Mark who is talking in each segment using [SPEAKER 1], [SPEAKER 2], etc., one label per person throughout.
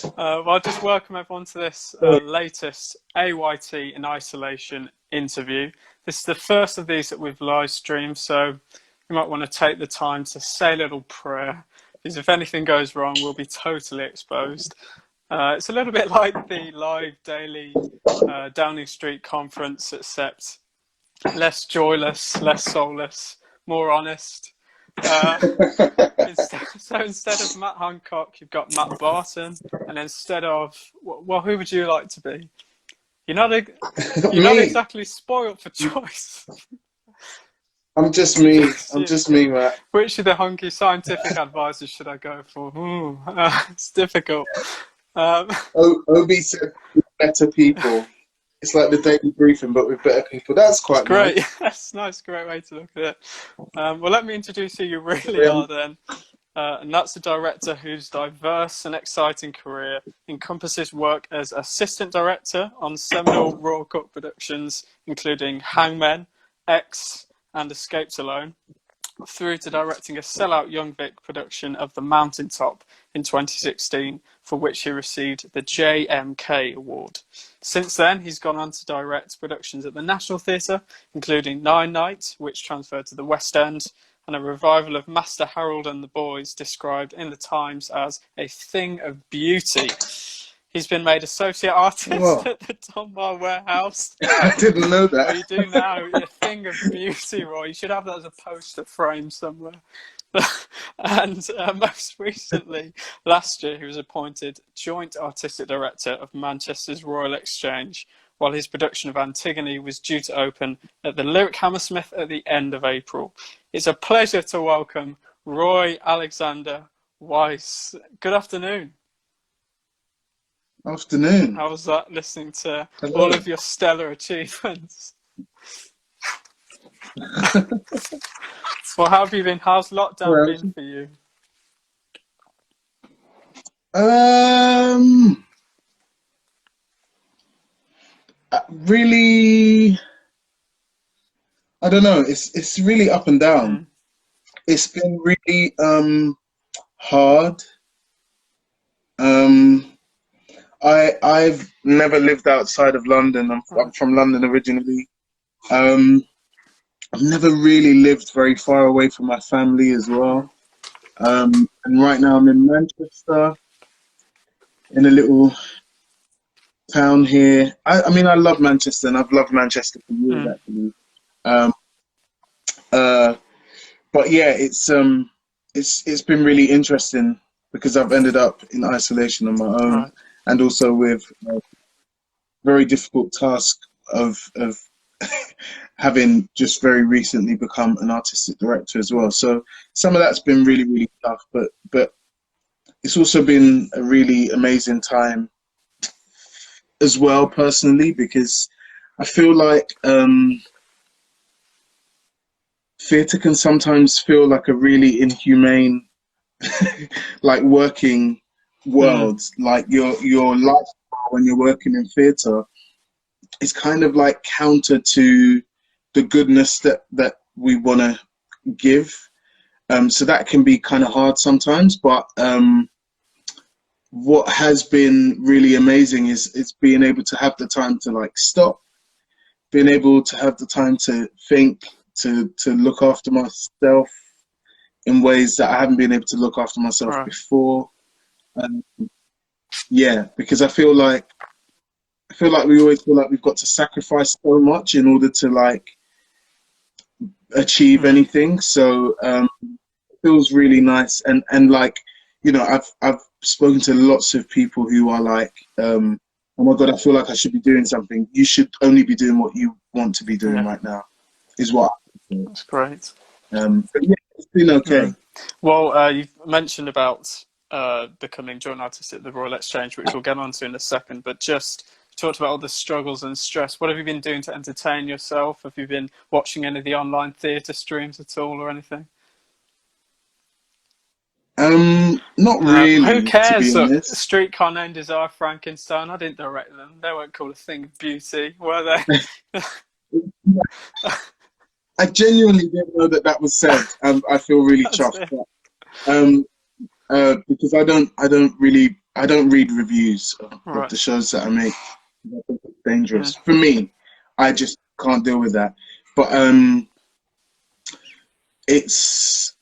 [SPEAKER 1] Well, I'll just welcome everyone to this latest AYT in Isolation interview. This is the first of these that we've live streamed, so you might want to take the time to say a little prayer, because if anything goes wrong, we'll be totally exposed. It's a little bit like the live daily Downing Street conference, except less joyless, less soulless, more honest. Instead of Matt Hancock, you've got Matt Barton, and instead of, well, who would you like to be? You're not exactly spoilt for choice.
[SPEAKER 2] I'm just me. I'm just me, Matt.
[SPEAKER 1] Which of the hunky scientific advisors should I go for? It's difficult.
[SPEAKER 2] Obi said better people. It's like the daily briefing, but with better people. That's quite
[SPEAKER 1] great.
[SPEAKER 2] Nice.
[SPEAKER 1] That's nice. Great way to look at it. Well, let me introduce who you really are then. And that's a director whose diverse and exciting career encompasses work as assistant director on seminal Royal Court productions, including Hangmen, X, and Escaped Alone, through to directing a sellout Young Vic production of The Mountaintop in 2016, for which he received the JMK Award. Since then, he's gone on to direct productions at the National Theatre, including Nine Nights, which transferred to the West End, and a revival of Master Harold and the Boys, described in the Times as a thing of beauty. He's been made associate artist at the Dunbar Warehouse.
[SPEAKER 2] I didn't know that.
[SPEAKER 1] Well, you do now. A thing of beauty, Roy. You should have that as a poster frame somewhere. And most recently, last year, he was appointed Joint Artistic Director of Manchester's Royal Exchange, while his production of Antigone was due to open at the Lyric Hammersmith at the end of April. It's a pleasure to welcome Roy Alexander Weise. Good afternoon.
[SPEAKER 2] Afternoon.
[SPEAKER 1] How was that, listening to all of your stellar achievements? Well, how have you been? How's lockdown been for you?
[SPEAKER 2] Really, I don't know. It's really up and down. It's been really hard. I've never lived outside of London. I'm from London originally. I've never really lived very far away from my family as well. And right now I'm in Manchester, in a little town here. I mean, I love Manchester, and I've loved Manchester for years actually. But yeah, it's been really interesting because I've ended up in isolation on my own, and also with a very difficult task of having just very recently become an artistic director as well. So some of that's been really, really tough, but it's also been a really amazing time as well, personally, because I feel like theatre can sometimes feel like a really inhumane like working world. Like your lifestyle when you're working in theatre is kind of like counter to the goodness that we want to give. So that can be kind of hard sometimes, but what has been really amazing is being able to have the time to like stop, being able to have the time to think, to look after myself in ways that I haven't been able to look after myself before. Yeah, because I feel like we always feel like we've got to sacrifice so much in order to like achieve anything. So it feels really nice, and like, you know, I've spoken to lots of people who are like, oh my God, I feel like I should be doing something. You should only be doing what you want to be doing right now, is what I think.
[SPEAKER 1] That's great.
[SPEAKER 2] But yeah, it's been okay.
[SPEAKER 1] Well, you've mentioned about becoming joint artist at the Royal Exchange, which we'll get on to in a second, but just talked about all the struggles and stress. What have you been doing to entertain yourself? Have you been watching any of the online theatre streams at all or anything?
[SPEAKER 2] Not really.
[SPEAKER 1] Who cares?
[SPEAKER 2] To be honest.
[SPEAKER 1] Streetcar Named Desire Frankenstein, I didn't direct them. They weren't called a thing of beauty, were they?
[SPEAKER 2] I genuinely didn't know that was said. I feel really chuffed. Because I don't really I don't read reviews of
[SPEAKER 1] Right.
[SPEAKER 2] the shows that I make. I think it's dangerous
[SPEAKER 1] Mm.
[SPEAKER 2] for me. I just can't deal with that. But it's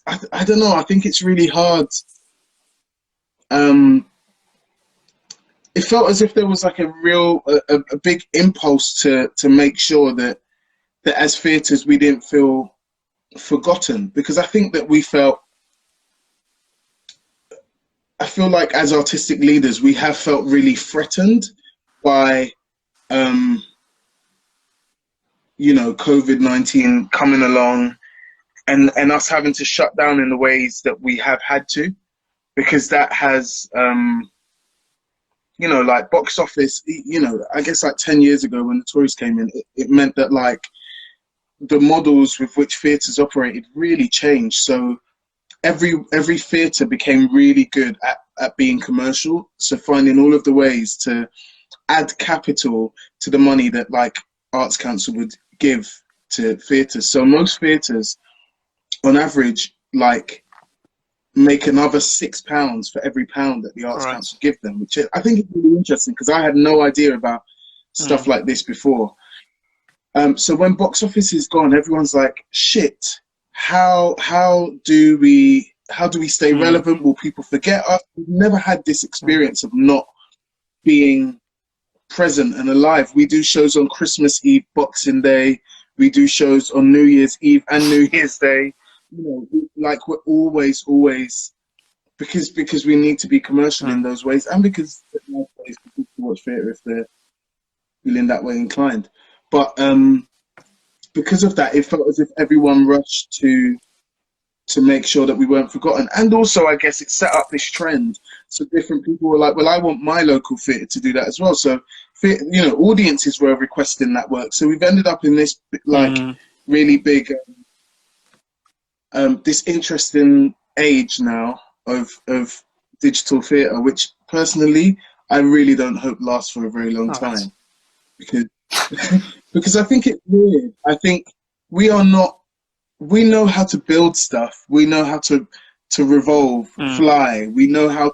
[SPEAKER 2] I don't know. I think it's really hard. Um, it felt as if there was like a big impulse to make sure that as theatres we didn't feel forgotten, because I think that I feel like as artistic leaders we have felt really threatened by um, COVID-19 coming along, and us having to shut down in the ways that we have had to, because that has like box office, I guess like 10 years ago when the Tories came in, it meant that like the models with which theatres operated really changed. So every theatre became really good at being commercial. So finding all of the ways to add capital to the money that like Arts Council would give to theatres. So most theatres, on average, like make another £6 for every pound that the Arts
[SPEAKER 1] Right.
[SPEAKER 2] Council give them, which I think is really interesting because I had no idea about stuff
[SPEAKER 1] Mm.
[SPEAKER 2] like this before. So when box office is gone, everyone's like, "Shit! How do we stay
[SPEAKER 1] Mm.
[SPEAKER 2] relevant? Will people forget us?" We've never had this experience of not being present and alive. We do shows on Christmas Eve, Boxing Day. We do shows on New Year's Eve and New Year's Day. Like we're always because we need to be commercial in
[SPEAKER 1] Mm.
[SPEAKER 2] those ways, and because there's no place for people to watch theatre if they're feeling that way inclined. But because of that, it felt as if everyone rushed to make sure that we weren't forgotten. And also, I guess it set up this trend. So different people were like, well, I want my local theatre to do that as well. So, audiences were requesting that work. So we've ended up in this, like,
[SPEAKER 1] Mm.
[SPEAKER 2] really big, this interesting age now of digital theatre, which personally, I really don't hope lasts for a very long
[SPEAKER 1] All right.
[SPEAKER 2] time. Because, because I think it's weird. I think we are not we know how to build stuff. We know how to revolve,
[SPEAKER 1] Mm.
[SPEAKER 2] fly. We know how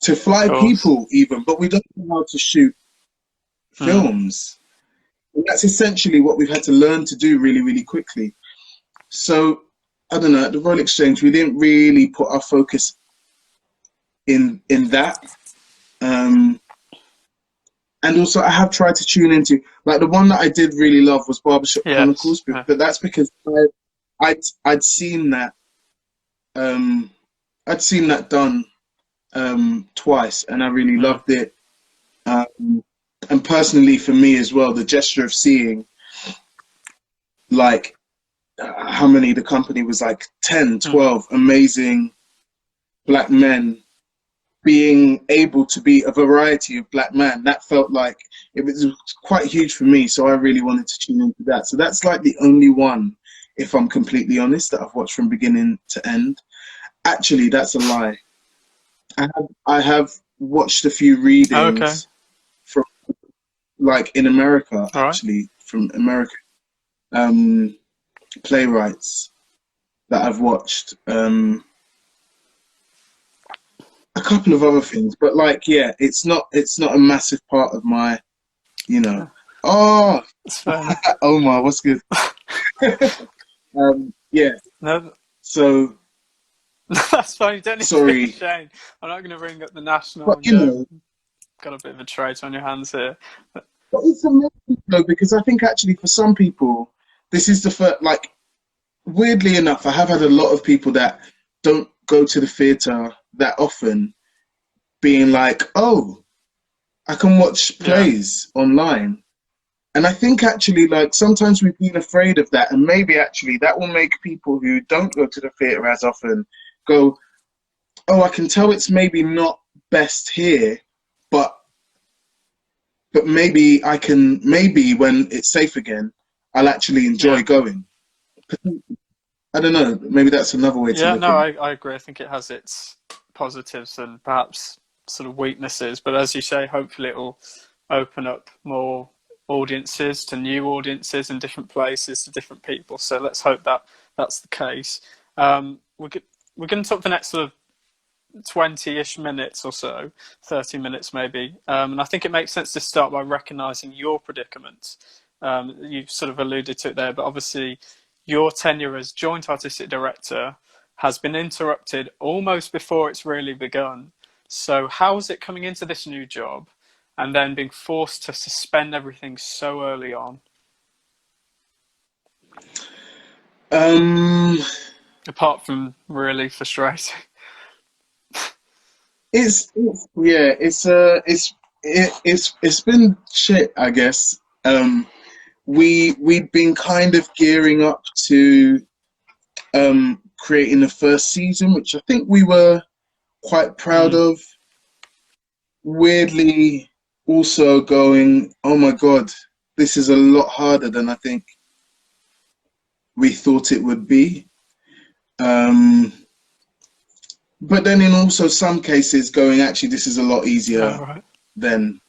[SPEAKER 2] to
[SPEAKER 1] Of
[SPEAKER 2] fly
[SPEAKER 1] course.
[SPEAKER 2] people even, but we don't know how to shoot
[SPEAKER 1] Mm.
[SPEAKER 2] films. And that's essentially what we've had to learn to do really, really quickly. So I don't know, at the Royal Exchange, we didn't really put our focus in that. Um, and also, I have tried to tune into like the one that I did really love was Barber Shop
[SPEAKER 1] Yes.
[SPEAKER 2] Chronicles, but that's because I'd seen that um, I'd seen that done twice, and I really
[SPEAKER 1] Mm.
[SPEAKER 2] loved it. Um, and personally, for me as well, the gesture of seeing like how many the company was like 10,
[SPEAKER 1] Mm.
[SPEAKER 2] 12 amazing black men being able to be a variety of black men. That felt like it was quite huge for me. So I really wanted to tune into that. So that's like the only one, if I'm completely honest, that I've watched from beginning to end. Actually, that's a lie. I have watched a few
[SPEAKER 1] Oh, okay.
[SPEAKER 2] readings from like in America,
[SPEAKER 1] All right.
[SPEAKER 2] actually from American um, playwrights that I've watched. A couple of other things, but like yeah, it's not a massive part of my you know.
[SPEAKER 1] Yeah,
[SPEAKER 2] Oh,
[SPEAKER 1] that's fair enough.
[SPEAKER 2] Omar, what's good? Yeah.
[SPEAKER 1] No,
[SPEAKER 2] So
[SPEAKER 1] that's fine. You don't need to be
[SPEAKER 2] sorry,
[SPEAKER 1] ashamed. I'm not going to ring up the national
[SPEAKER 2] but
[SPEAKER 1] and go, got a bit of a traitor on your hands here.
[SPEAKER 2] but it's amazing though because I think actually for some people this is the first like weirdly enough, I have had a lot of people that don't go to the theatre that often being like, oh, I can watch
[SPEAKER 1] Yeah.
[SPEAKER 2] plays online. And I think actually, like, sometimes we've been afraid of that. And maybe actually that will make people who don't go to the theatre as often go, oh, I can tell it's maybe not best here, but maybe maybe when it's safe again, I'll actually enjoy
[SPEAKER 1] Yeah.
[SPEAKER 2] going. I don't know. Maybe that's another way to
[SPEAKER 1] Yeah,
[SPEAKER 2] look
[SPEAKER 1] no,
[SPEAKER 2] at it.
[SPEAKER 1] I agree. I think it has its positives and perhaps sort of weaknesses. But as you say, hopefully it will open up more audiences to new audiences in different places to different people. So let's hope that that's the case. We're going to talk the next sort of 20-ish minutes or so, 30 minutes maybe. And I think it makes sense to start by recognising your predicament. You've sort of alluded to it there, but obviously your tenure as joint artistic director has been interrupted almost before it's really begun. So how is it coming into this new job and then being forced to suspend everything so early on? Apart from really frustrating.
[SPEAKER 2] It's been shit, I guess. We've been kind of gearing up to creating the first season, which I think we were quite proud of. Weirdly, also going, oh my God, this is a lot harder than I think we thought it would be. But then in also some cases going, actually, this is a lot easier than,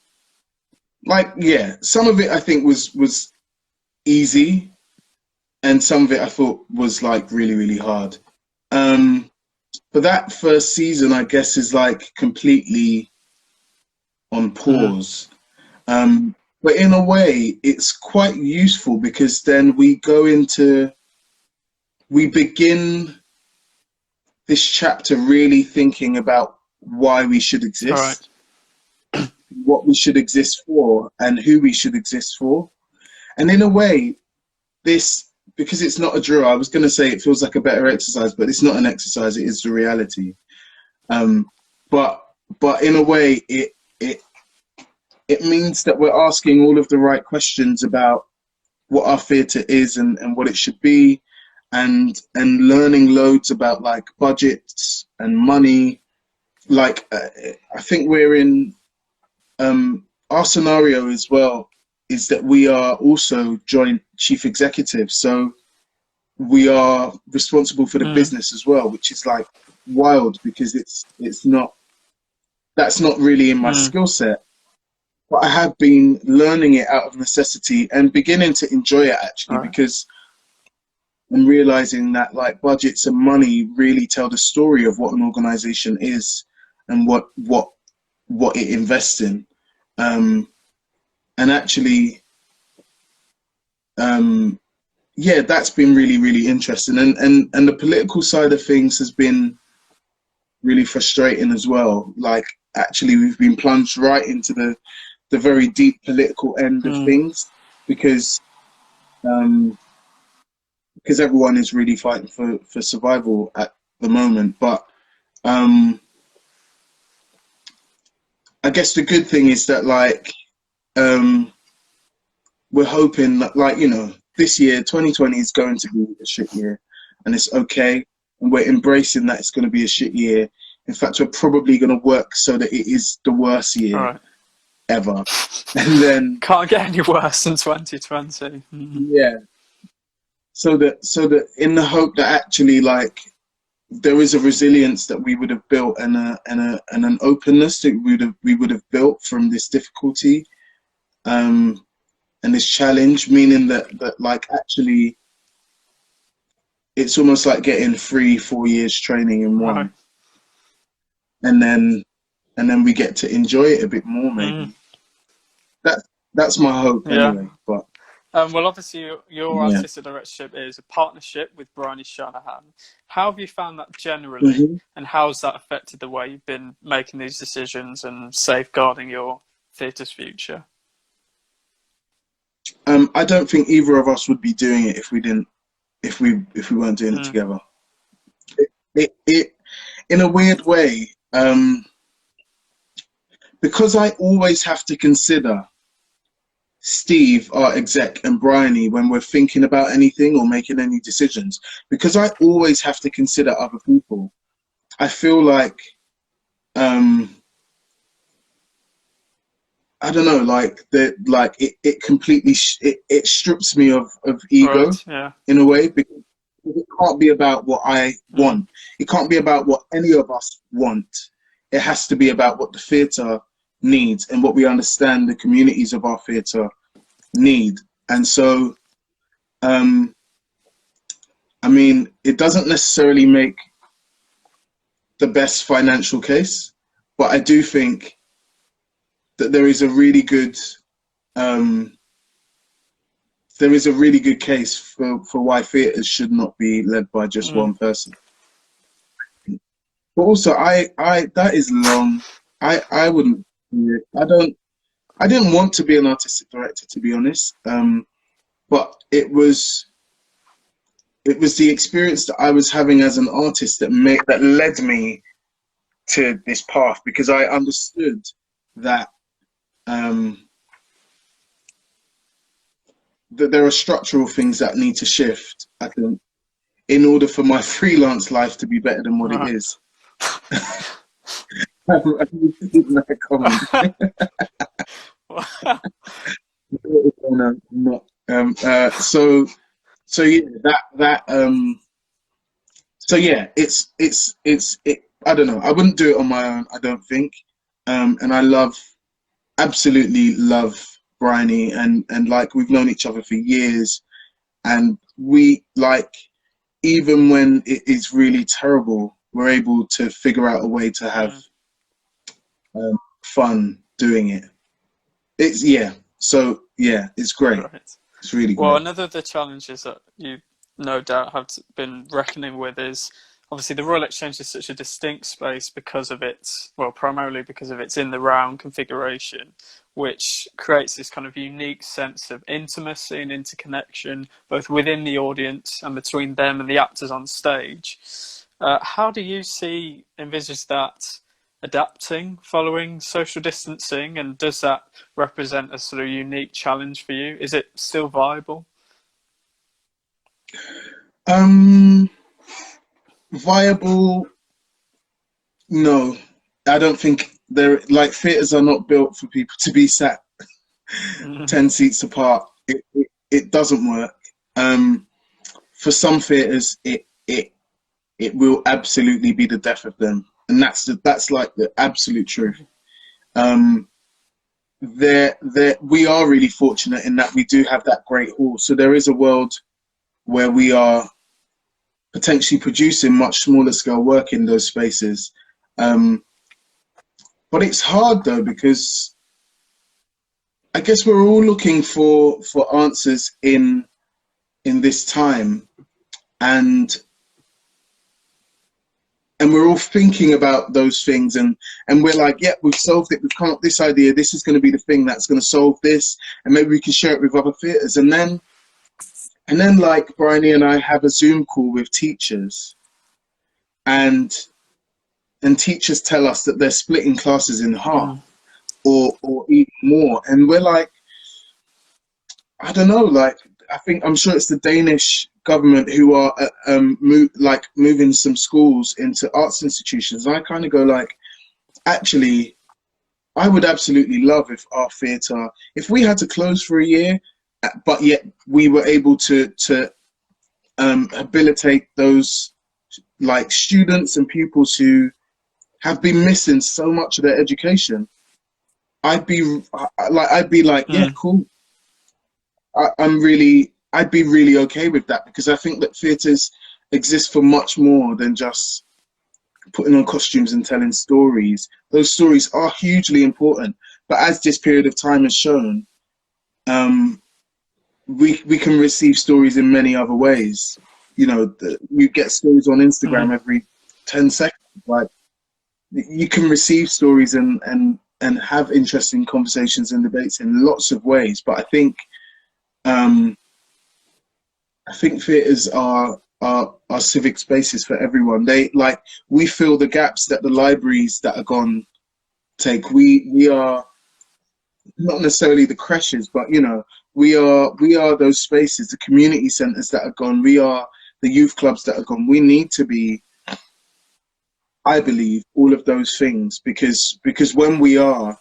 [SPEAKER 2] like, yeah, some of it I think was easy, and some of it I thought was like really, really hard. But that first season, I guess, is like completely on pause. But in a way, it's quite useful because then we begin this chapter really thinking about why we should exist, what we should exist for, and who we should exist for. And in a way, because it's not a drill, I was going to say it feels like a better exercise, but it's not an exercise, it is the reality. But in a way, it means that we're asking all of the right questions about what our theatre is and what it should be, and learning loads about like budgets and money. Like I think we're in our scenario as well is that we are also joint chief executives, so we are responsible for the business as well, which is like wild because that's not really in my skill set. But I have been learning it out of necessity and beginning to enjoy it actually, because I'm realizing that like budgets and money really tell the story of what an organization is and what it invests in. And actually, yeah, that's been really, really interesting. And the political side of things has been really frustrating as well. Like actually we've been plunged right into the very deep political end of things because everyone is really fighting for survival at the moment. But I guess the good thing is that like we're hoping that, like, you know, this year 2020 is going to be a shit year, and it's okay, and we're embracing that it's going to be a shit year. In fact, we're probably going to work so that it is the worst year ever, and then
[SPEAKER 1] can't get any worse than 2020.
[SPEAKER 2] Yeah. So that in the hope that actually like there is a resilience that we would have built and an openness that we would have built from this difficulty and this challenge, meaning that like actually it's almost like getting 3-4 years training in one, and then we get to enjoy it a bit more maybe. That's my hope anyway. But
[SPEAKER 1] well, obviously your artistic directorship is a partnership with Bryony Shanahan. How have you found that generally, and how's that affected the way you've been making these decisions and safeguarding your theatre's future?
[SPEAKER 2] I don't think either of us would be doing it if we weren't doing it together. It in a weird way, because I always have to consider Steve, our exec, and Bryony when we're thinking about anything or making any decisions, because I always have to consider other people. I feel like I don't know, like it completely it strips me of ego in a way, because it can't be about what I want. It can't be about what any of us want. It has to be about what the theatre needs and what we understand the communities of our theatre need. And so, I mean, it doesn't necessarily make the best financial case, but I do think that there is a really good case for why theatres should not be led by just one person. But also, I that is long. I wouldn't. I didn't want to be an artistic director, to be honest. But it was the experience that I was having as an artist that led me to this path, because I understood that that there are structural things that need to shift, I think, in order for my freelance life to be better than what it is. That comment. So yeah, I don't know. I wouldn't do it on my own, I don't think. And I absolutely love Bryony, and like, we've known each other for years, and we, like, even when it is really terrible, we're able to figure out a way to have fun doing it. It's it's great. Right. It's really great.
[SPEAKER 1] Well, another of the challenges that you no doubt have been reckoning with is obviously the Royal Exchange is such a distinct space because of primarily because of its in the round configuration, which creates this kind of unique sense of intimacy and interconnection, both within the audience and between them and the actors on stage. How do you envisage that adapting following social distancing, and does that represent a sort of unique challenge for you? Is it still viable?
[SPEAKER 2] Viable? No, I don't think theatres are not built for people to be sat 10 seats apart. It doesn't work. For some theatres, it will absolutely be the death of them, and that's like the absolute truth. We are really fortunate in that we do have that great hall, so there is a world where we are potentially producing much smaller scale work in those spaces. But it's hard though, because I guess we're all looking for answers in this time, and we're all thinking about those things, and we're like, yeah, we've solved it, we've come up with this idea, this is going to be the thing that's going to solve this, and maybe we can share it with other theatres. And then like, Bryony and I have a Zoom call with teachers, and teachers tell us that they're splitting classes in half or even more, and we're like, I don't know, like, I'm sure it's the Danish government who are moving some schools into arts institutions. And I kind of go like, actually, I would absolutely love if our theatre, if we had to close for a year, but yet we were able to habilitate those like students and pupils who have been missing so much of their education. I'd be like, yeah, cool. I'd be really okay with that, because I think that theatres exist for much more than just putting on costumes and telling stories. Those stories are hugely important, but as this period of time has shown, we can receive stories in many other ways. You know, you get stories on Instagram every 10 seconds. Like, you can receive stories and have interesting conversations and debates in lots of ways. But I think theatres are civic spaces for everyone. We fill the gaps that the libraries that are gone take. We are not necessarily the creches, but you know, we are those spaces, the community centres that are gone. We are the youth clubs that are gone. We need to be, I believe, all of those things, because when we are,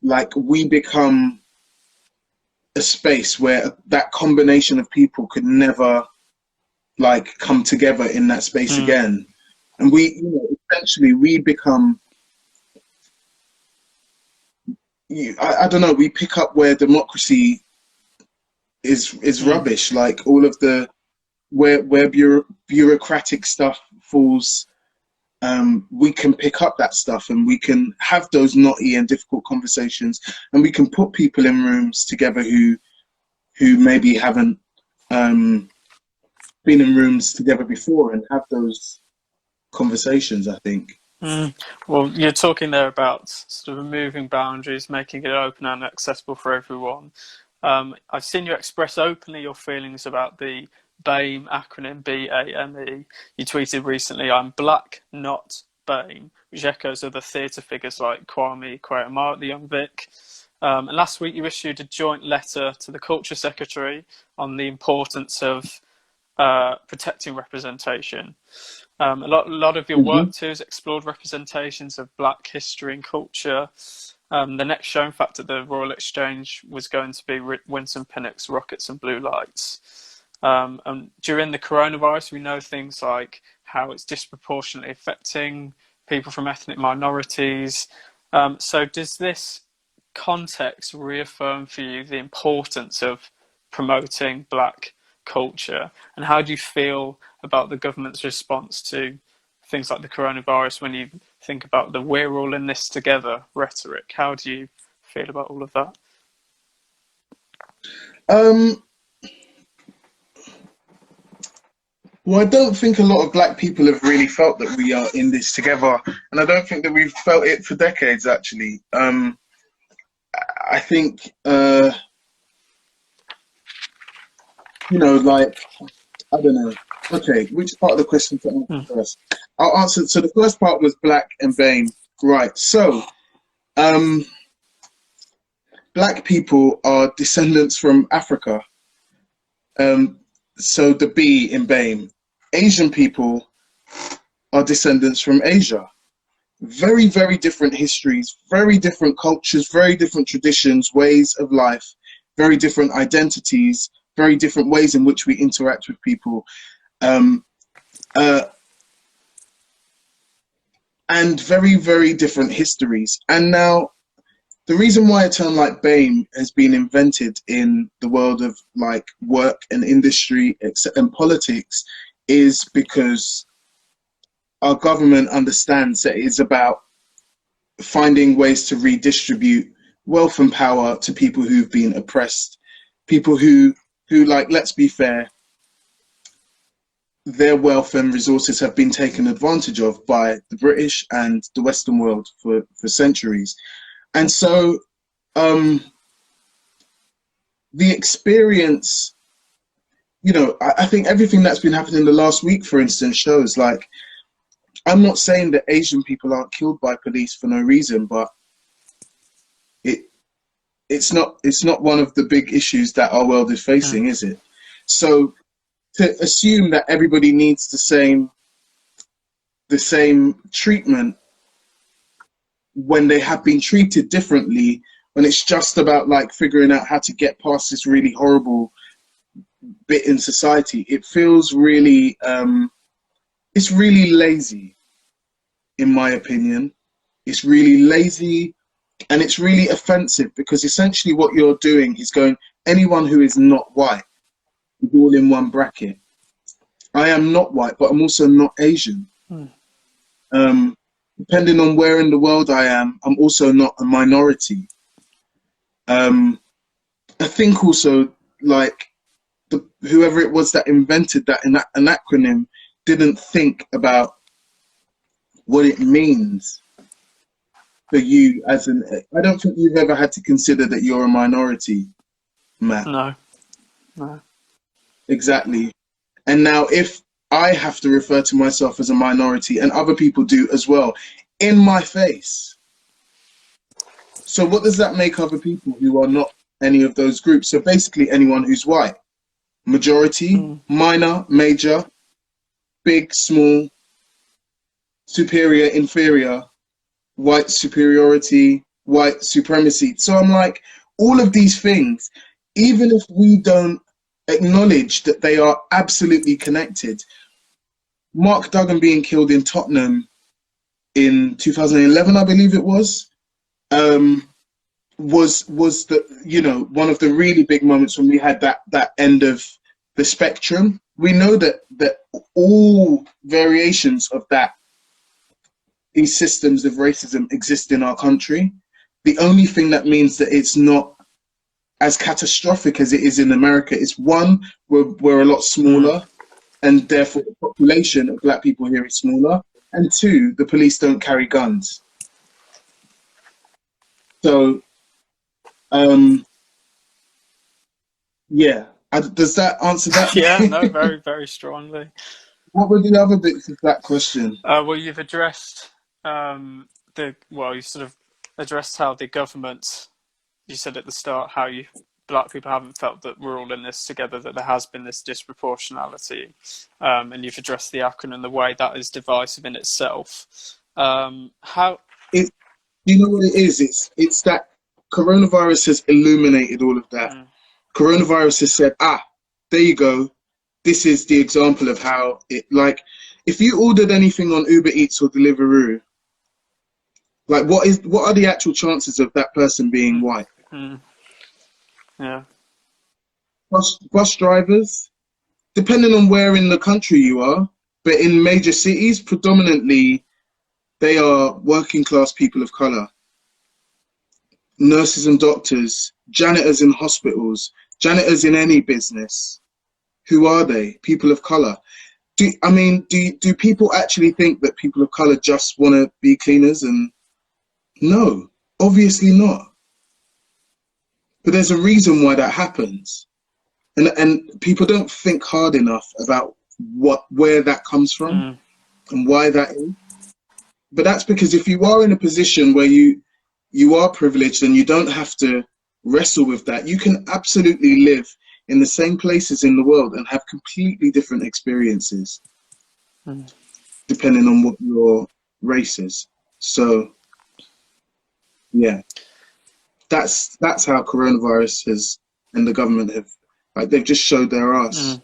[SPEAKER 2] like, we become a space where that combination of people could never like come together in that space again. And we, you know, essentially we become, I don't know, we pick up where democracy is rubbish. Like, all of the where bureaucratic stuff falls, we can pick up that stuff and we can have those knotty and difficult conversations, and we can put people in rooms together who maybe haven't been in rooms together before and have those conversations, I think.
[SPEAKER 1] Well, you're talking there about sort of removing boundaries, making it open and accessible for everyone. I've seen you express openly your feelings about the BAME acronym, BAME. You tweeted recently, "I'm black, not BAME," which echoes other theatre figures like Kwame Kwei-Armah at the Young Vic. And last week you issued a joint letter to the Culture Secretary on the importance of protecting representation. A lot of your work too has explored representations of black history and culture. The next show, in fact, at the Royal Exchange was going to be Winston Pinnock's Rockets and Blue Lights. And during the coronavirus, we know things like how it's disproportionately affecting people from ethnic minorities. So does this context reaffirm for you the importance of promoting black culture, and how do you feel about the government's response to things like the coronavirus when you think about the "we're all in this together" rhetoric? How do you feel about all of that?
[SPEAKER 2] Well, I don't think a lot of black people have really felt that we are in this together, and I don't think that we've felt it for decades, actually. I think like, I don't know. Okay, which part of the question to answer first? I'll answer. So the first part was black and BAME. Right. So, black people are descendants from Africa. So the B in BAME. Asian people are descendants from Asia. Very, very different histories, very different cultures, very different traditions, ways of life, very different identities, very different ways in which we interact with people, and very, very different histories. And now, the reason why a term like BAME has been invented in the world of like work and industry and politics is because our government understands that it's about finding ways to redistribute wealth and power to people who've been oppressed, people who like, let's be fair, their wealth and resources have been taken advantage of by the British and the Western world for centuries. And so the experience, I think everything that's been happening in the last week, for instance, shows, like, I'm not saying that Asian people aren't killed by police for no reason, but it's not one of the big issues that our world is facing, is it? So to assume that everybody needs the same treatment when they have been treated differently, when it's just about like figuring out how to get past this really horrible bit in society, it feels really it's really lazy, in my opinion. It's really lazy, and it's really offensive, because essentially what you're doing is going, anyone who is not white is all in one bracket. I am not white, but I'm also not Asian. Depending on where in the world I am, I'm also not a minority. I think also, like, whoever it was that invented that an acronym didn't think about what it means for you as an. I don't think you've ever had to consider that you're a minority, Matt.
[SPEAKER 1] No.
[SPEAKER 2] Exactly. And now, if I have to refer to myself as a minority, and other people do as well, in my face, so what does that make other people who are not any of those groups? So basically anyone who's white. Majority, minor, major, big, small, superior, inferior, white superiority, white supremacy. So I'm like, all of these things, even if we don't acknowledge that they are absolutely connected. Mark Duggan being killed in Tottenham in 2011, I believe it was the, one of the really big moments when we had that end of the spectrum, we know that all variations of these systems of racism exist in our country. The only thing that means that it's not as catastrophic as it is in America is, one, we're a lot smaller, and therefore the population of black people here is smaller, and two, the police don't carry guns. So, yeah. Does that answer that?
[SPEAKER 1] Yeah, no, very, very strongly.
[SPEAKER 2] What were the other bits of that question?
[SPEAKER 1] Well, you've addressed you sort of addressed how the government, you said at the start, how black people haven't felt that we're all in this together, that there has been this disproportionality, and you've addressed the acronym, the way that is divisive in itself.
[SPEAKER 2] You know what it is? It's that coronavirus has illuminated all of that. Coronavirus has said, there you go. This is the example of how it, like, if you ordered anything on Uber Eats or Deliveroo, like, what are the actual chances of that person being white?
[SPEAKER 1] Yeah.
[SPEAKER 2] Bus drivers, depending on where in the country you are, but in major cities, predominantly, they are working class people of color. Nurses and doctors, janitors in hospitals, janitors in any business. Who are they? People of color. Do people actually think that people of color just want to be cleaners? And no, obviously not. But there's a reason why that happens. And people don't think hard enough about where that comes from and why that is. But that's because if you are in a position where you are privileged and you don't have to wrestle with that, you can absolutely live in the same places in the world and have completely different experiences, depending on what your race is. So, yeah, that's how coronavirus has, and the government have, like, they've just showed their ass,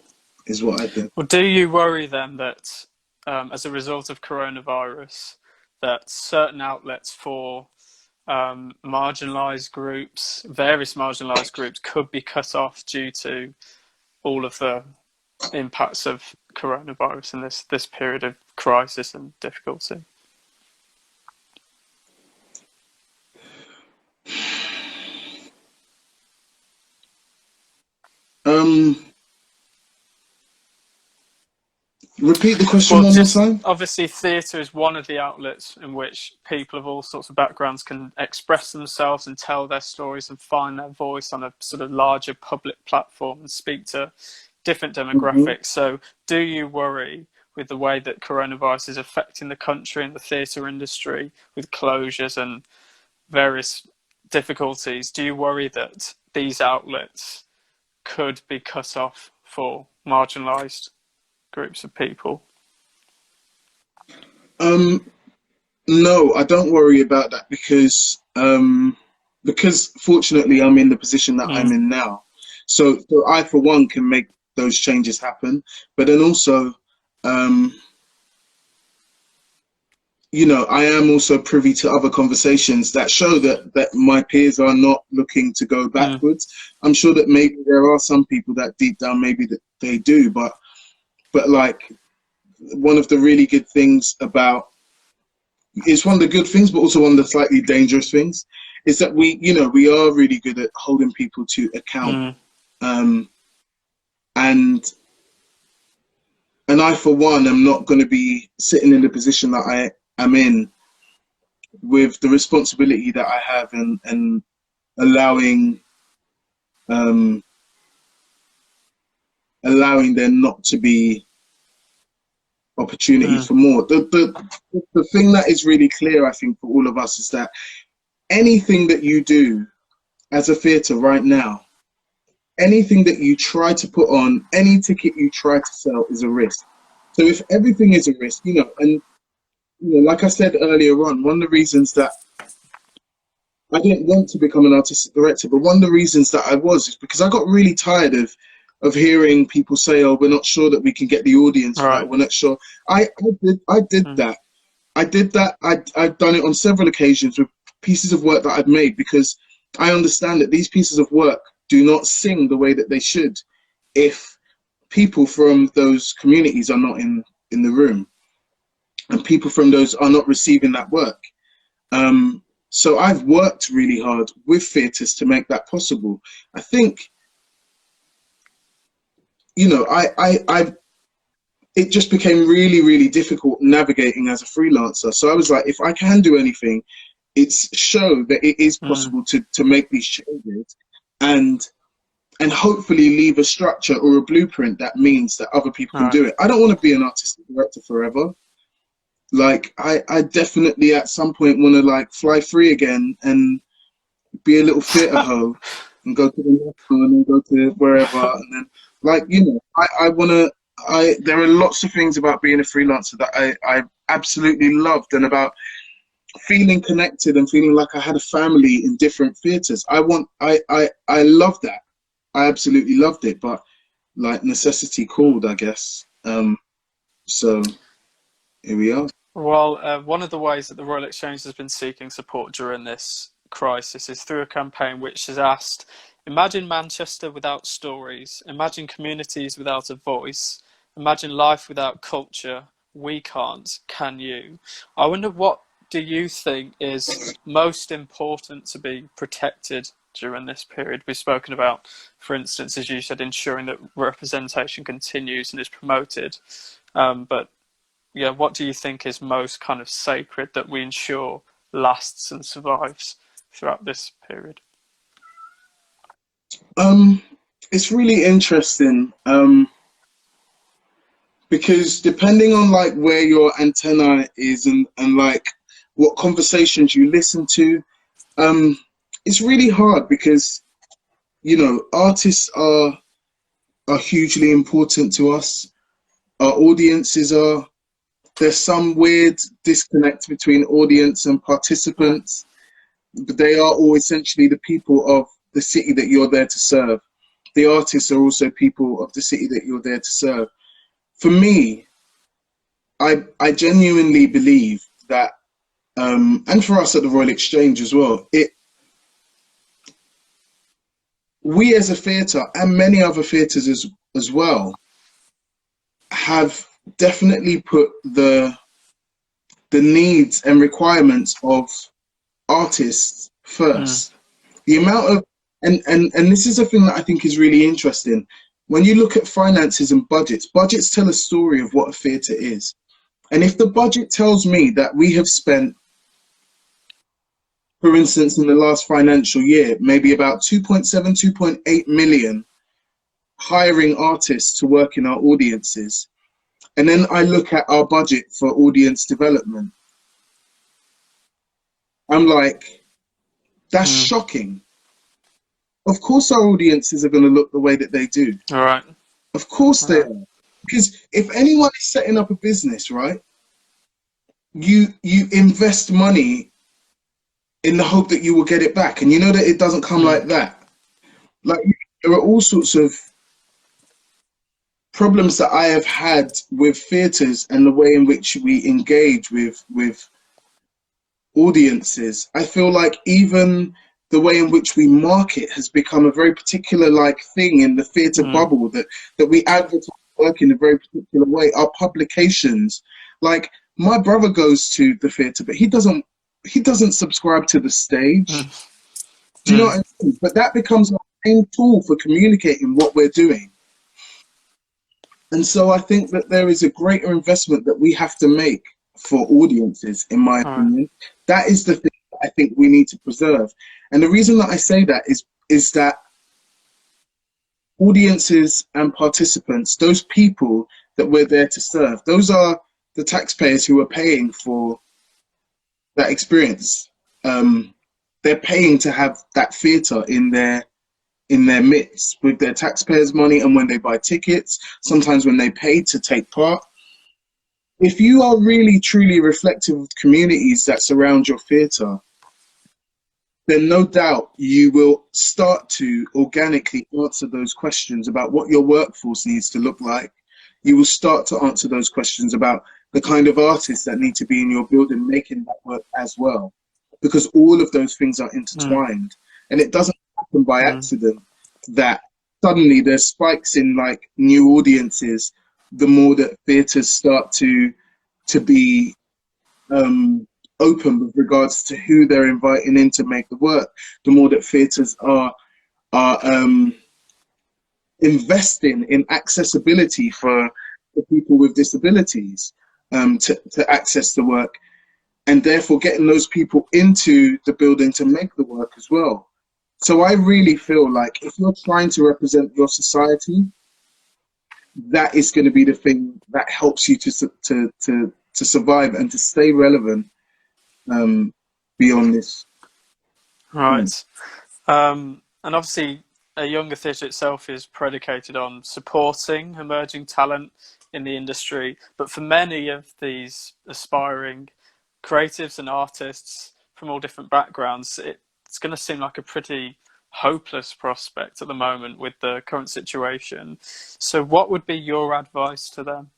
[SPEAKER 2] is what I think.
[SPEAKER 1] Well, do you worry then that as a result of coronavirus, that certain outlets for marginalised groups, various marginalised groups, could be cut off due to all of the impacts of coronavirus in this period of crisis and difficulty?
[SPEAKER 2] Repeat the question one more time.
[SPEAKER 1] Obviously, theatre is one of the outlets in which people of all sorts of backgrounds can express themselves and tell their stories and find their voice on a sort of larger public platform and speak to different demographics. So do you worry with the way that coronavirus is affecting the country and the theatre industry with closures and various difficulties? Do you worry that these outlets could be cut off for marginalised groups of people?
[SPEAKER 2] No, I don't worry about that because fortunately I'm in the position that I'm in now. So I, for one, can make those changes happen. But then also, you know, I am also privy to other conversations that show that my peers are not looking to go backwards. I'm sure that maybe there are some people that deep down maybe that they do, but like, one of the really good things about, it's one of the good things, but also one of the slightly dangerous things, is that we are really good at holding people to account. And I, for one, am not going to be sitting in the position that I am in with the responsibility that I have and allowing there not to be opportunity for more. The thing that is really clear, I think, for all of us is that anything that you do as a theatre right now, anything that you try to put on, any ticket you try to sell is a risk. So if everything is a risk, and like I said earlier on, one of the reasons that I didn't want to become an artistic director, but one of the reasons that I was is because I got really tired of hearing people say, "Oh, we're not sure that we can get the audience right. We're not sure." I did that. I did that. I've done it on several occasions with pieces of work that I've made, because I understand that these pieces of work do not sing the way that they should if people from those communities are not in the room, and people from those are not receiving that work. So I've worked really hard with theatres to make that possible. I think, you know, it just became really, really difficult navigating as a freelancer. So I was like, if I can do anything, it's show that it is possible to make these changes, and hopefully leave a structure or a blueprint that means that other people can do it. I don't want to be an artistic director forever. Like, I definitely at some point want to like fly free again and be a little theatre hoe and go to the national and then go to wherever, and then, like, you know, I want to. There are lots of things about being a freelancer that I absolutely loved, and about feeling connected and feeling like I had a family in different theatres. I love that. I absolutely loved it, but like necessity called, I guess. So here we are.
[SPEAKER 1] Well, one of the ways that the Royal Exchange has been seeking support during this crisis is through a campaign which has asked, imagine Manchester without stories, imagine communities without a voice, imagine life without culture. We can't, can you? I wonder, what do you think is most important to be protected during this period? We've spoken about, for instance, as you said, ensuring that representation continues and is promoted. But yeah, what do you think is most kind of sacred that we ensure lasts and survives throughout this period?
[SPEAKER 2] It's really interesting, because depending on like where your antenna is, and like what conversations you listen to, it's really hard, because, you know, artists are hugely important to us. Our audiences are. There's some weird disconnect between audience and participants, but they are all essentially the people of the city that you're there to serve. The artists are also people of the city that you're there to serve. For me, I genuinely believe that, and for us at the Royal Exchange as well, we as a theatre, and many other theatres as well, have definitely put the needs and requirements of artists first. The amount of, and this is a thing that I think is really interesting. When you look at finances and budgets tell a story of what a theatre is. And if the budget tells me that we have spent, for instance, in the last financial year, maybe about 2.7, 2.8 million hiring artists to work in our audiences, and then I look at our budget for audience development, I'm like, that's shocking. Of course our audiences are going to look the way that they do.
[SPEAKER 1] All right.
[SPEAKER 2] Of course they are. Because if anyone is setting up a business, right, you invest money in the hope that you will get it back. And you know that it doesn't come like that. Like, there are all sorts of problems that I have had with theatres and the way in which we engage with audiences. I feel like even the way in which we market has become a very particular like thing in the theatre bubble, that we advertise work in a very particular way. Our publications, like, my brother goes to the theatre, but he doesn't subscribe to the stage. Do you know what I mean? But that becomes our main tool for communicating what we're doing. And so I think that there is a greater investment that we have to make for audiences, in my opinion. That is the thing that I think we need to preserve. And the reason that I say that is that audiences and participants, those people that we're there to serve, those are the taxpayers who are paying for that experience. They're paying to have that theatre in their midst with their taxpayers' money, and when they buy tickets, sometimes when they pay to take part. If you are really truly reflective of communities that surround your theatre, then no doubt you will start to organically answer those questions about what your workforce needs to look like. You will start to answer those questions about the kind of artists that need to be in your building making that work as well, because all of those things are intertwined. And it doesn't happen by accident that suddenly there's spikes in like new audiences the more that theatres start to be open with regards to who they're inviting in to make the work, the more that theatres are investing in accessibility for people with disabilities to access the work, and therefore getting those people into the building to make the work as well. So I really feel like if you're trying to represent your society, that is going to be the thing that helps you to survive and to stay relevant beyond this.
[SPEAKER 1] Right. And obviously, a younger theatre itself is predicated on supporting emerging talent in the industry. But for many of these aspiring creatives and artists from all different backgrounds, it's going to seem like a pretty hopeless prospect at the moment with the current situation. So what would be your advice to them?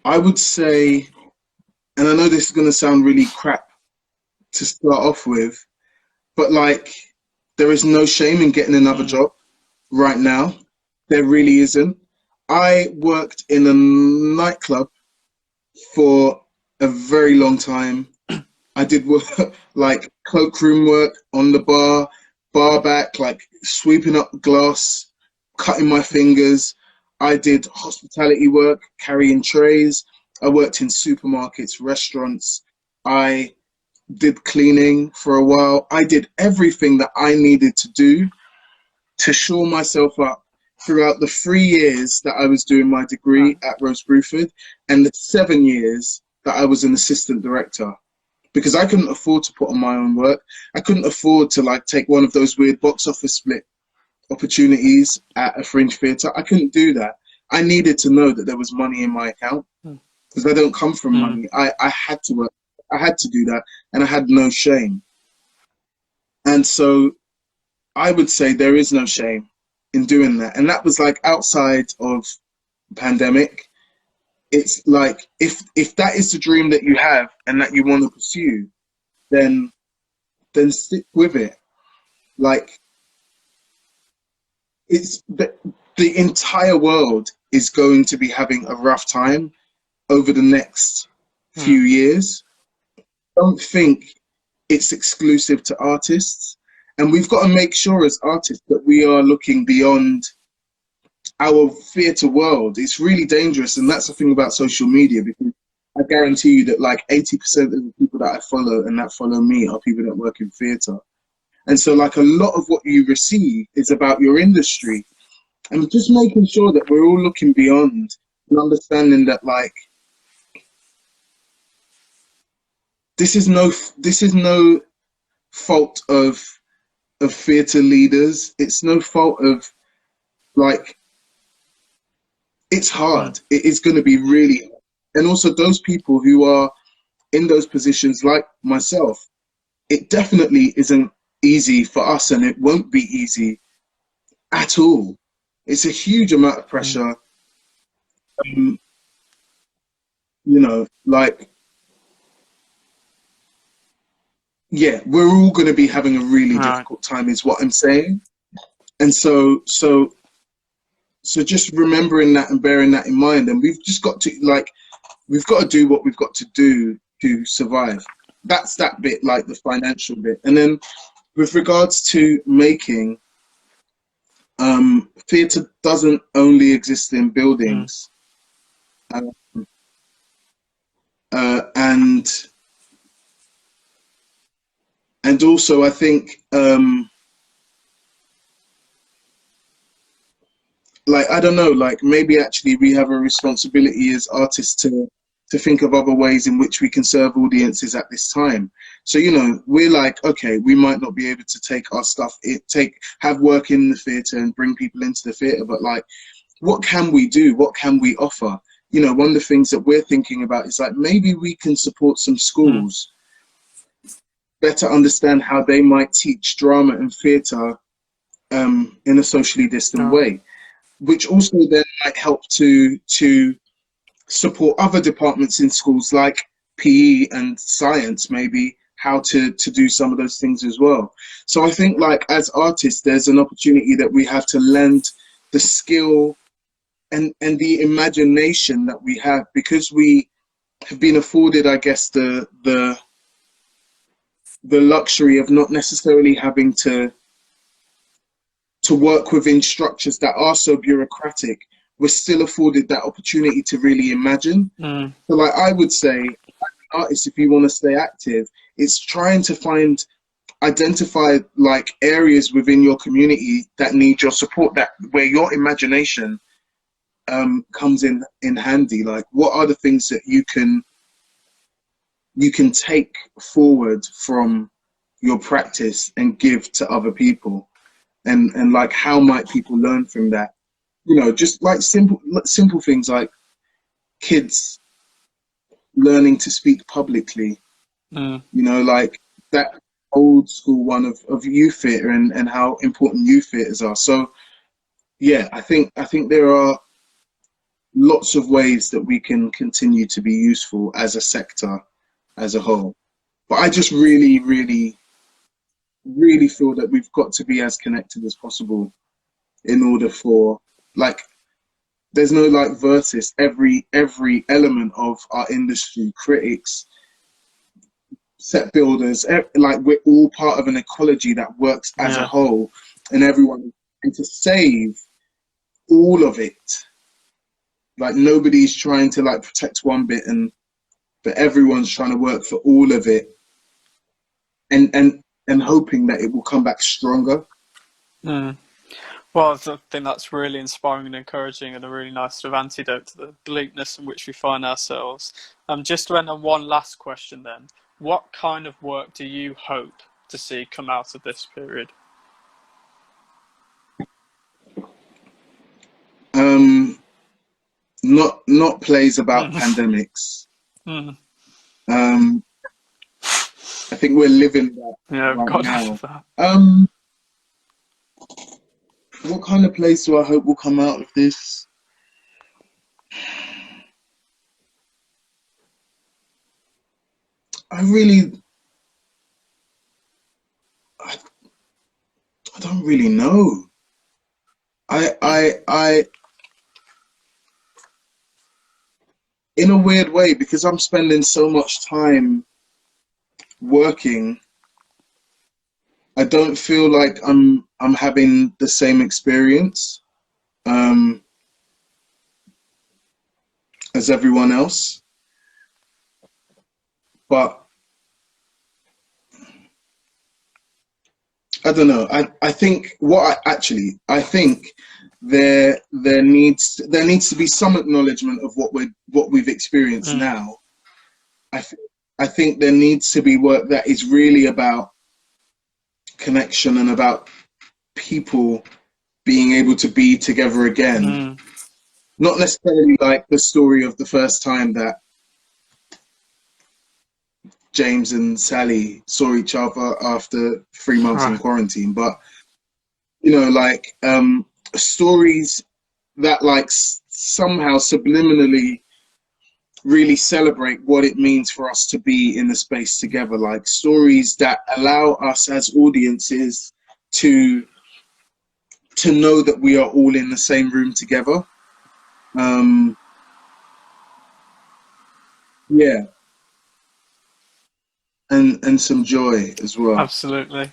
[SPEAKER 2] I would say, and I know this is going to sound really crap to start off with, but like, there is no shame in getting another job right now. There really isn't. I worked in a nightclub for a very long time. I did work like cloakroom work on the bar back, like sweeping up glass, cutting my fingers. I did hospitality work, carrying trays. I worked in supermarkets, restaurants. I did cleaning for a while. I did everything that I needed to do to shore myself up throughout the 3 years that I was doing my degree at Rose Bruford and the 7 years that I was an assistant director, because I couldn't afford to put on my own work. I couldn't afford to like take one of those weird box office split opportunities at a fringe theatre. I couldn't do that. I needed to know that there was money in my account because I don't come from money. I had to work. I had to do that, and I had no shame. And so I would say there is no shame in doing that. And that was like outside of the pandemic. It's like if that is the dream that you have and that you want to pursue, then stick with it. Like, it's the entire world is going to be having a rough time over the next few years. Don't think it's exclusive to artists, and we've got to make sure as artists that we are looking beyond our theatre world. It's really dangerous, and that's the thing about social media, because I guarantee you that like 80% of the people that I follow and that follow me are people that work in theatre. And so like a lot of what you receive is about your industry, and just making sure that we're all looking beyond and understanding that like this is no fault of theatre leaders. It's no fault of like, it's hard. It is going to be really hard. And also those people who are in those positions like myself, it definitely isn't easy for us, and it won't be easy at all. It's a huge amount of pressure. You know, like, yeah, we're all going to be having a really difficult time is what I'm saying. And so just remembering that and bearing that in mind, and we've just got to we've got to do what we've got to do to survive. That's that bit, like the financial bit. And then with regards to making, theatre doesn't only exist in buildings. And also I think like, I don't know, like maybe actually we have a responsibility as artists to think of other ways in which we can serve audiences at this time. So, you know, we're like, okay, we might not be able to take our stuff, have work in the theatre and bring people into the theatre, but like, what can we do? What can we offer? You know, one of the things that we're thinking about is like, maybe we can support some schools, better understand how they might teach drama and theatre in a socially distant way, which also then might help to support other departments in schools like PE and science, maybe how to do some of those things as well. So I think, like, as artists, there's an opportunity that we have to lend the skill and the imagination that we have, because we have been afforded, I guess, the luxury of not necessarily having to work within structures that are so bureaucratic. We're still afforded that opportunity to really imagine. So, like, I would say, artists, if you want to stay active, it's trying to identify like areas within your community that need your support, that where your imagination comes in handy. Like, what are the things that you can take forward from your practice and give to other people, and like, how might people learn from that? You know, just like simple things like kids learning to speak publicly. You know, like that old school one of youth theatre and how important youth theatres are. So yeah, I think there are lots of ways that we can continue to be useful as a sector as a whole. But I just really, really, really feel that we've got to be as connected as possible in order for, like, there's no like versus. Every element of our industry, critics, set builders, like, we're all part of an ecology that works as a whole, and everyone, and to save all of it. Like, nobody's trying to like protect one bit, but everyone's trying to work for all of it, and hoping that it will come back stronger.
[SPEAKER 1] Well, I think that's really inspiring and encouraging, and a really nice sort of antidote to the bleakness in which we find ourselves. Just to end on one last question then, what kind of work do you hope to see come out of this period?
[SPEAKER 2] Not plays about pandemics. I think we're living that right now. What kind of place do I hope will come out of this? I don't really know. I in a weird way, because I'm spending so much time working, I don't feel like I'm having the same experience as everyone else. But I don't know. I think I think there needs to be some acknowledgement of what we've experienced now. I think there needs to be work that is really about connection and about people being able to be together again. Not necessarily like the story of the first time that James and Sally saw each other after 3 months in quarantine, but, you know, like, stories that like somehow subliminally really celebrate what it means for us to be in the space together, like stories that allow us as audiences to know that we are all in the same room together. Yeah. And some joy as well.
[SPEAKER 1] Absolutely.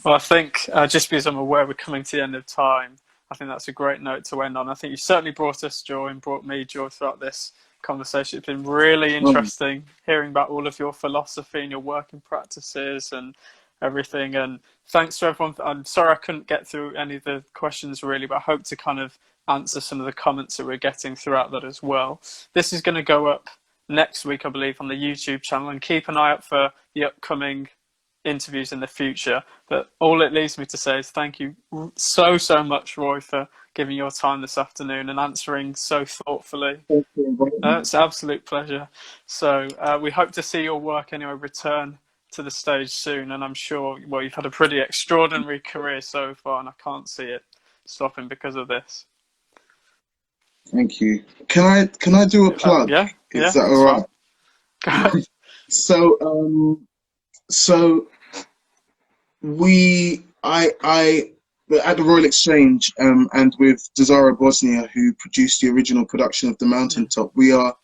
[SPEAKER 1] Well, I think just because I'm aware we're coming to the end of time, I think that's a great note to end on. I think you certainly brought us joy and brought me joy throughout this conversation. It's been really interesting hearing about all of your philosophy and your working practices and everything. And thanks to everyone. I'm sorry I couldn't get through any of the questions really, but I hope to kind of answer some of the comments that we're getting throughout that as well. This is going to go up next week, I believe, on the YouTube channel, and keep an eye out for the upcoming interviews in the future. But all it leaves me to say is thank you so much, Roy, for giving your time this afternoon and answering so thoughtfully. It's an absolute pleasure. So we hope to see your work anyway return to the stage soon, and I'm sure, well, you've had a pretty extraordinary career so far, and I can't see it stopping because of this.
[SPEAKER 2] Thank you. Can I do a plug?
[SPEAKER 1] Yeah.
[SPEAKER 2] Is that all right? So So I at the Royal Exchange, and with Desara Bosnia, who produced the original production of the Mountaintop, we are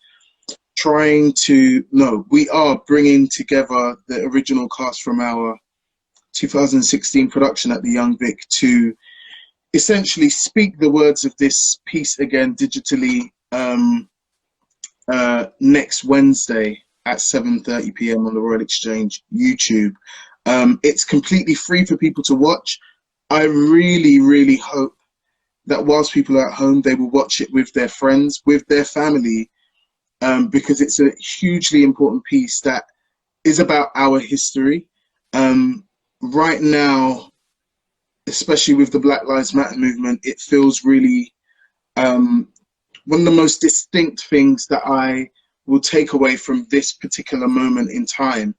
[SPEAKER 2] we are bringing together the original cast from our 2016 production at the Young Vic to essentially speak the words of this piece again digitally, next Wednesday at 7:30 p.m. on the Royal Exchange YouTube. It's completely free for people to watch. I really, really hope that whilst people are at home, they will watch it with their friends, with their family, because it's a hugely important piece that is about our history. Right now, especially with the Black Lives Matter movement, it feels really, one of the most distinct things that I will take away from this particular moment in time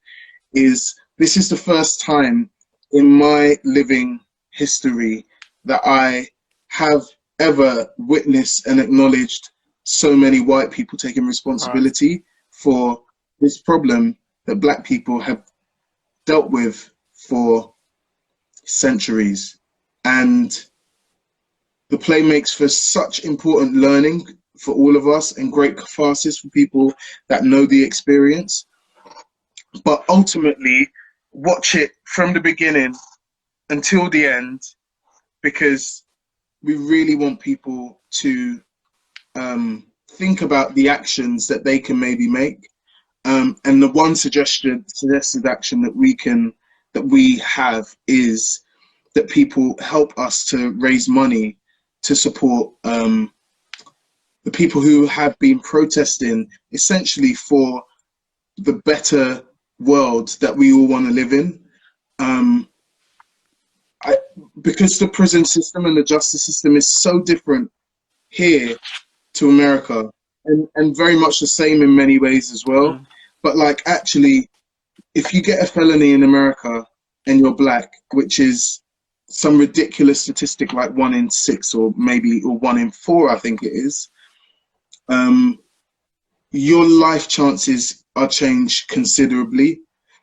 [SPEAKER 2] is this is the first time in my living history that I have ever witnessed and acknowledged so many white people taking responsibility for this problem that Black people have dealt with for centuries. And the play makes for such important learning for all of us and great catharsis for people that know the experience. But ultimately, watch it from the beginning until the end, because we really want people to think about the actions that they can maybe make. And the one suggested action that we have is that people help us to raise money to support the people who have been protesting essentially for the better world that we all want to live in. Because the prison system and the justice system is so different here to America, and very much the same in many ways as well. But like, actually, if you get a felony in America and you're Black, which is some ridiculous statistic like 1 in 6 or 1 in 4, I think it is, your life chances are changed considerably.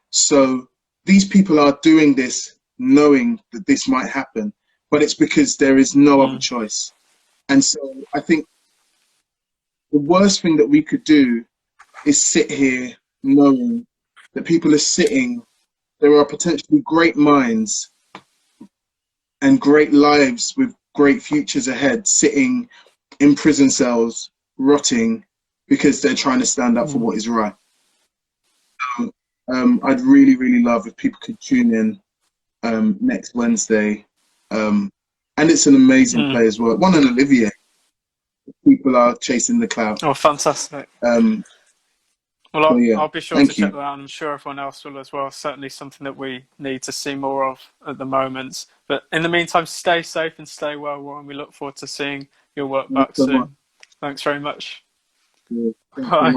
[SPEAKER 2] So these people are doing this knowing that this might happen, but it's because there is no other choice. And so I think the worst thing that we could do is sit here knowing that people are sitting, there are potentially great minds and great lives with great futures ahead, sitting in prison cells, rotting because they're trying to stand up for what is right. So, I'd really, really love if people could tune in next Wednesday. And it's an amazing play as well. It won an Olivier. People are chasing the clout.
[SPEAKER 1] Oh, fantastic. Well, I'll be sure to check that out. I'm sure everyone else will as well. Certainly something that we need to see more of at the moment. But in the meantime, stay safe and stay well, Warren. We look forward to seeing your work back soon. Thanks very much.
[SPEAKER 2] Yeah,
[SPEAKER 1] Bye.